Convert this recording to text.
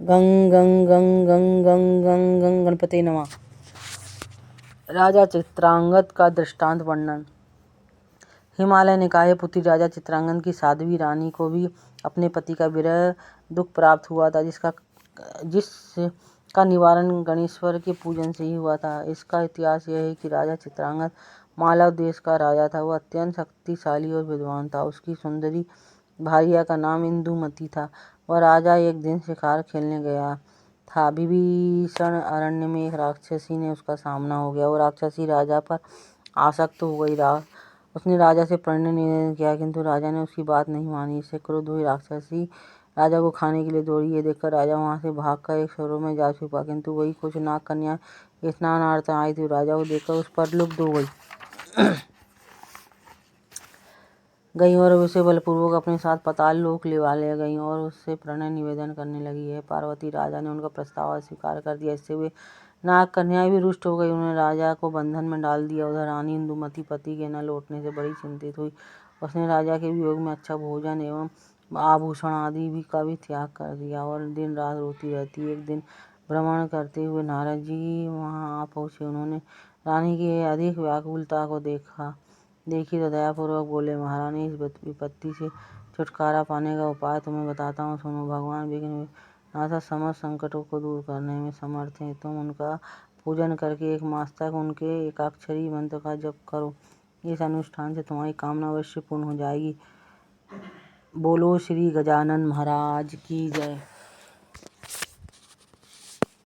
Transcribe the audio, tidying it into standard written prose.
गं गं गं गं गं गं गं गणपते नमः। राजा चित्रांगद का दृष्टांत वर्णन। हिमालय ने कहा, पुत्री राजा चित्रांगद की साध्वी रानी को भी अपने पति का विरह दुख प्राप्त हुआ था, जिसका निवारण गणेश्वर के पूजन से ही हुआ था। इसका इतिहास यह है कि राजा चित्रांगद मालव देश का राजा था। वह अत्यंत शक्तिशाली और विद्वान था। उसकी सुंदरी भार्या का नाम इंदुमती था। वह राजा एक दिन शिकार खेलने गया था। विभीषण अरण्य में एक राक्षसी ने उसका सामना हो गया। वो राक्षसी राजा पर आसक्त हो गई। उसने राजा से प्रणय निवेदन किया, किंतु राजा ने उसकी बात नहीं मानी। इससे क्रुद्ध हुई राक्षसी राजा को खाने के लिए दौड़ी। ये देखकर राजा वहां से भागकर एक सरोवर में जा छुपा, किंतु वही कुछ नाग कन्या स्नानार्थ आई थी। राजा को देखकर उस पर लुब्ध हो गई और उसे बलपूर्वक अपने साथ पाताल लोक ले गई और उससे प्रणय निवेदन करने लगी। है पार्वती, राजा ने उनका प्रस्ताव अस्वीकार कर दिया। इससे वे नाग कन्याएं भी रुष्ट हो गई। उन्होंने राजा को बंधन में डाल दिया। उधर रानी इंदुमती पति के न लौटने से बड़ी चिंतित हुई। उसने राजा के वियोग में अच्छा भोजन एवं आभूषण आदि का भी त्याग कर दिया और दिन रात रोती रहती। एक दिन भ्रमण करते हुए नारद जी वहां आ पहुंचे। उन्होंने रानी की अधिक व्याकुलता को देखी तो दयापूर्वक बोले, महारानी, इस विपत्ति से छुटकारा पाने का उपाय तुम्हें बताता हूँ, सुनो। भगवान विघ्ननाथ समस्त संकटों को दूर करने में समर्थ हैं। तुम उनका पूजन करके एक मास तक उनके एकाक्षरी मंत्र का जप करो। इस अनुष्ठान से तुम्हारी कामना अवश्य पूर्ण हो जाएगी। बोलो श्री गजानन महाराज की जय।